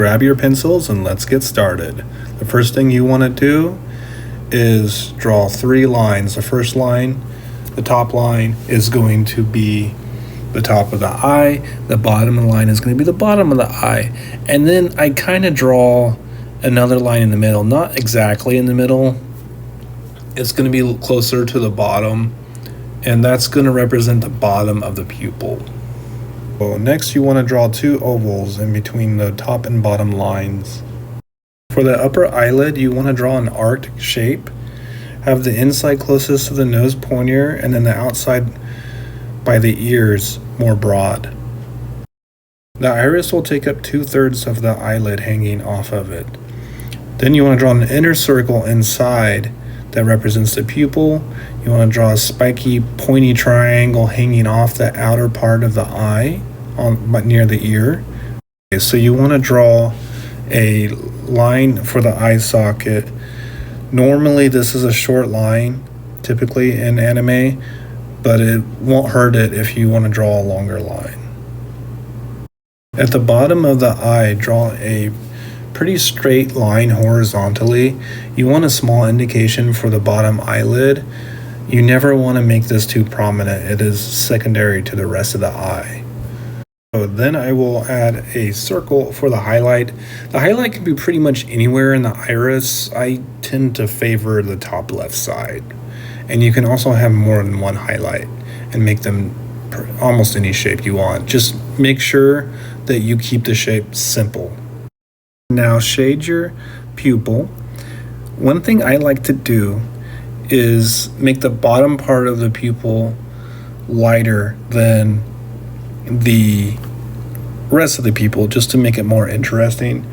Grab your pencils and let's get started. The first thing you want to do is draw 3 lines. The first line, the top line, is going to be the top of the eye. The bottom of the line is going to be the bottom of the eye. And then I kind of draw another line in the middle, not exactly in the middle. It's going to be closer to the bottom, and that's going to represent the bottom of the pupil. So next you want to draw 2 ovals in between the top and bottom lines. For the upper eyelid, you want to draw an arced shape. Have the inside closest to the nose pointier, and then the outside by the ears more broad. The iris will take up 2/3 of the eyelid hanging off of it. Then you want to draw an inner circle inside that represents the pupil. You want to draw a spiky, pointy triangle hanging off the outer part of the eye, near the ear. Okay, so you want to draw a line for the eye socket. Normally this is a short line, typically in anime, but it won't hurt it if you want to draw a longer line. At the bottom of the eye, draw a pretty straight line horizontally. You want a small indication for the bottom eyelid. You never want to make this too prominent. It is secondary to the rest of the eye. So then I will add a circle for the highlight. The highlight can be pretty much anywhere in the iris. I tend to favor the top left side. And you can also have more than one highlight and make them almost any shape you want. Just make sure that you keep the shape simple. Now shade your pupil. One thing I like to do is make the bottom part of the pupil lighter than the rest of the pupil, just to make it more interesting.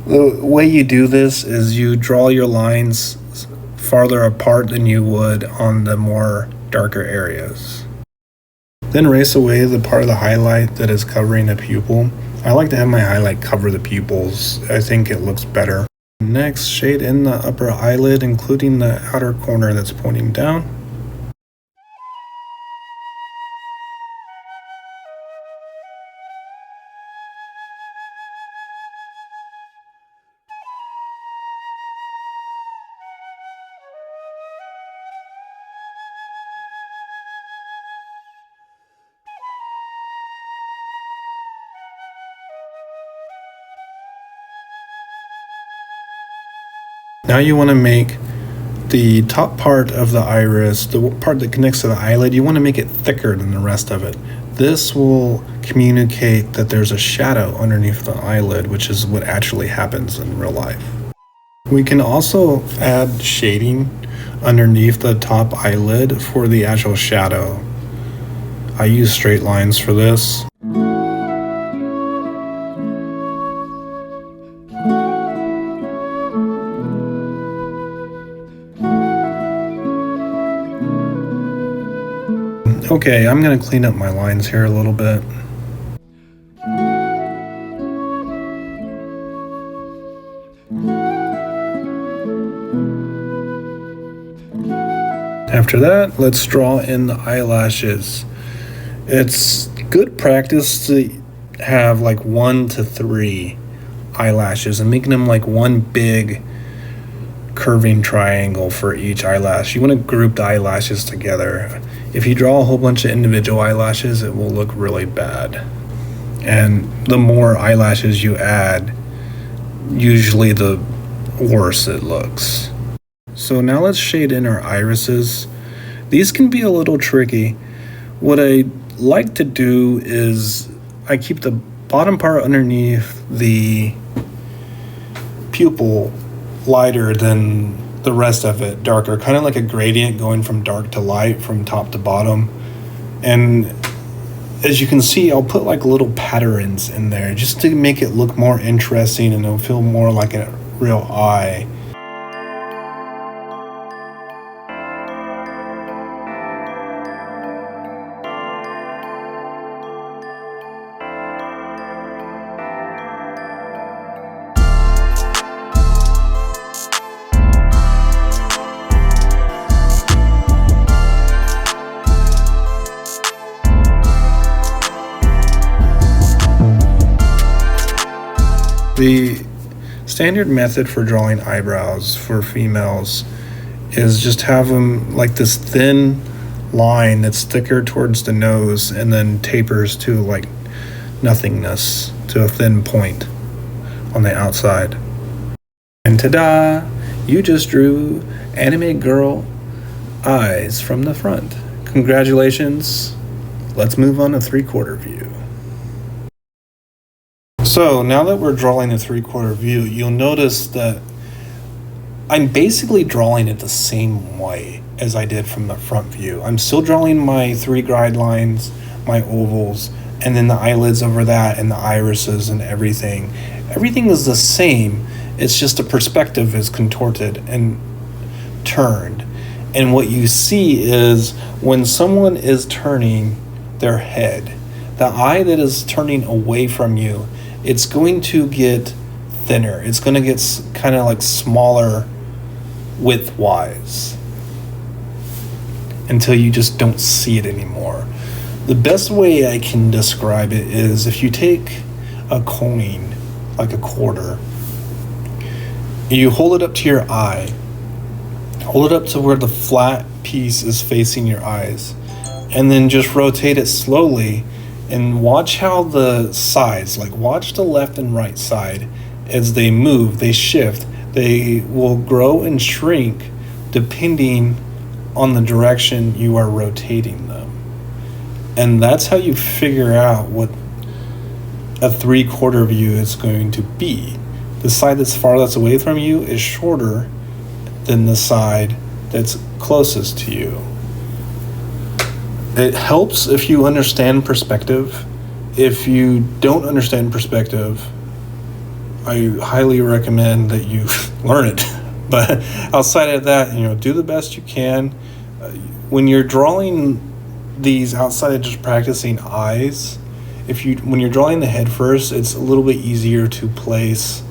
The way you do this is you draw your lines farther apart than you would on the more darker areas. Then erase away the part of the highlight that is covering the pupil. I like to have my highlight cover the pupils. I think it looks better. Next, shade in the upper eyelid, including the outer corner that's pointing down. Now you want to make the top part of the iris, the part that connects to the eyelid, you want to make it thicker than the rest of it. This will communicate that there's a shadow underneath the eyelid, which is what actually happens in real life. We can also add shading underneath the top eyelid for the actual shadow. I use straight lines for this. Okay, I'm going to clean up my lines here a little bit. After that, let's draw in the eyelashes. It's good practice to have like 1 to 3 eyelashes and making them like one big curving triangle for each eyelash. You want to group the eyelashes together. If you draw a whole bunch of individual eyelashes, it will look really bad. And the more eyelashes you add, usually the worse it looks. So now let's shade in our irises. These can be a little tricky. What I like to do is I keep the bottom part underneath the pupil lighter than the rest of it, darker, kind of like a gradient going from dark to light from top to bottom. And as you can see, I'll put like little patterns in there just to make it look more interesting and it'll feel more like a real eye. The standard method for drawing eyebrows for females is just have them like this thin line that's thicker towards the nose and then tapers to like nothingness, to a thin point on the outside. And ta-da! You just drew anime girl eyes from the front. Congratulations. Let's move on to 3/4 view. So now that we're drawing a 3/4 view, you'll notice that I'm basically drawing it the same way as I did from the front view. I'm still drawing my 3 guide lines, my ovals, and then the eyelids over that and the irises and everything. Everything is the same. It's just the perspective is contorted and turned. And what you see is when someone is turning their head, the eye that is turning away from you, it's going to get thinner. It's going to get kind of like smaller width-wise until you just don't see it anymore. The best way I can describe it is if you take a coin, like a quarter, you hold it up to your eye, hold it up to where the flat piece is facing your eyes, and then just rotate it slowly and watch how the sides, like watch the left and right side, as they move, they shift, they will grow and shrink depending on the direction you are rotating them. And that's how you figure out what a 3/4 view is going to be. The side that's farthest away from you is shorter than the side that's closest to you. It helps if you understand perspective. If you don't understand perspective, I highly recommend that you learn it. But outside of that, do the best you can. When you're drawing these, outside of just practicing eyes, when you're drawing the head first, it's a little bit easier to place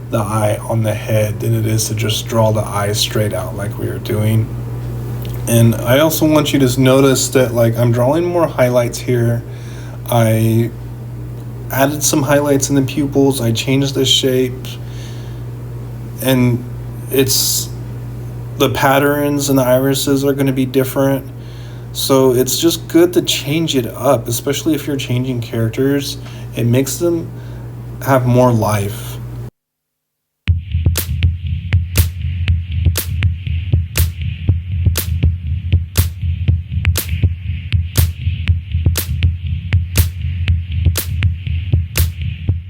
the eye on the head than it is to just draw the eyes straight out like we were doing. And I also want you to notice that like I'm drawing more highlights here. I added some highlights in the pupils. I changed the shape, and the patterns and the irises are going to be different. So it's just good to change it up, especially if you're changing characters. It makes them have more life.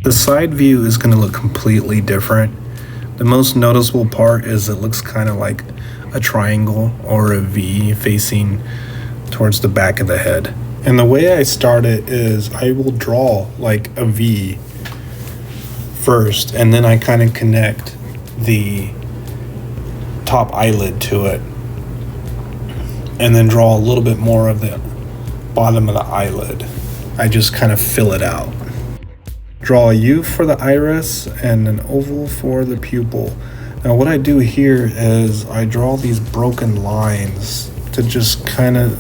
The side view is going to look completely different. The most noticeable part is it looks kind of like a triangle or a V facing towards the back of the head. And the way I start it is I will draw like a V first, and then I kind of connect the top eyelid to it, and then draw a little bit more of the bottom of the eyelid. I just kind of fill it out. Draw a U for the iris and an oval for the pupil. Now what I do here is I draw these broken lines to just kind of,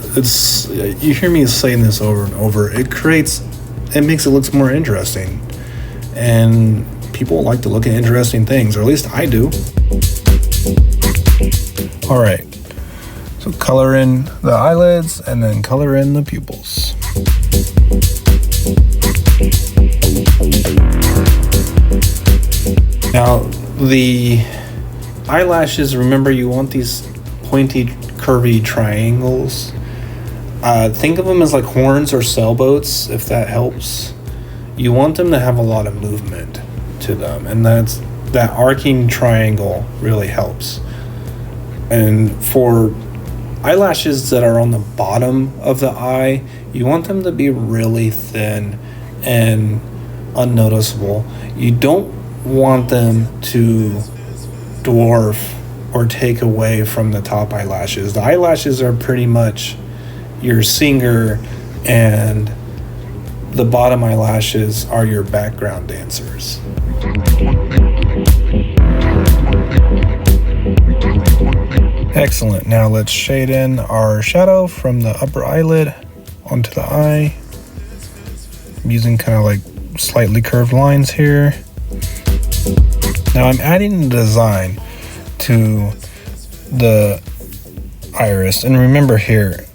you hear me saying this over and over, it makes it look more interesting. And people like to look at interesting things, or at least I do. All right, so color in the eyelids and then color in the pupils. Now, the eyelashes, remember you want these pointy, curvy triangles. Think of them as like horns or sailboats, if that helps. You want them to have a lot of movement to them, and that arcing triangle really helps. And for eyelashes that are on the bottom of the eye, you want them to be really thin and unnoticeable. You don't want them to dwarf or take away from the top eyelashes. The eyelashes are pretty much your singer, and the bottom eyelashes are your background dancers. Excellent. Now let's shade in our shadow from the upper eyelid onto the eye. I'm using kind of like slightly curved lines here. Now I'm adding the design to the iris, and remember here,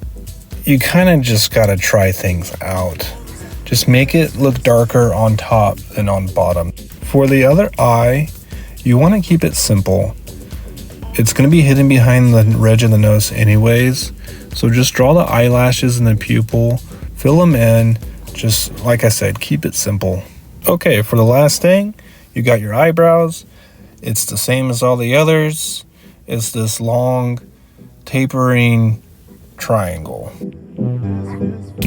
you kind of just gotta try things out. Just make it look darker on top than on bottom. For the other eye, you want to keep it simple. It's going to be hidden behind the ridge of the nose anyways, so just draw the eyelashes and the pupil, fill them in, just like I said, keep it simple. Okay, for the last thing, you got your eyebrows. It's the same as all the others. It's this long, tapering triangle.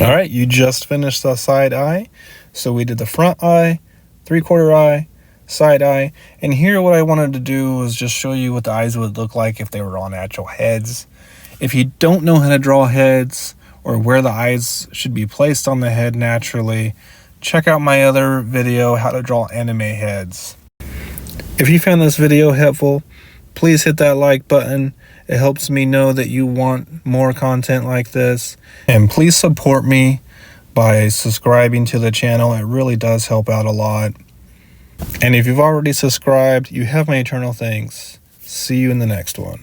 All right, you just finished the side eye. So we did the front eye, 3/4 eye, side eye, and here what I wanted to do was just show you what the eyes would look like if they were on actual heads. If you don't know how to draw heads or where the eyes should be placed on the head naturally, check out my other video, how to draw anime heads. If you found this video helpful, please hit that like button. It helps me know that you want more content like this. And please support me by subscribing to the channel. It really does help out a lot. And if you've already subscribed, you have my eternal thanks. See you in the next one.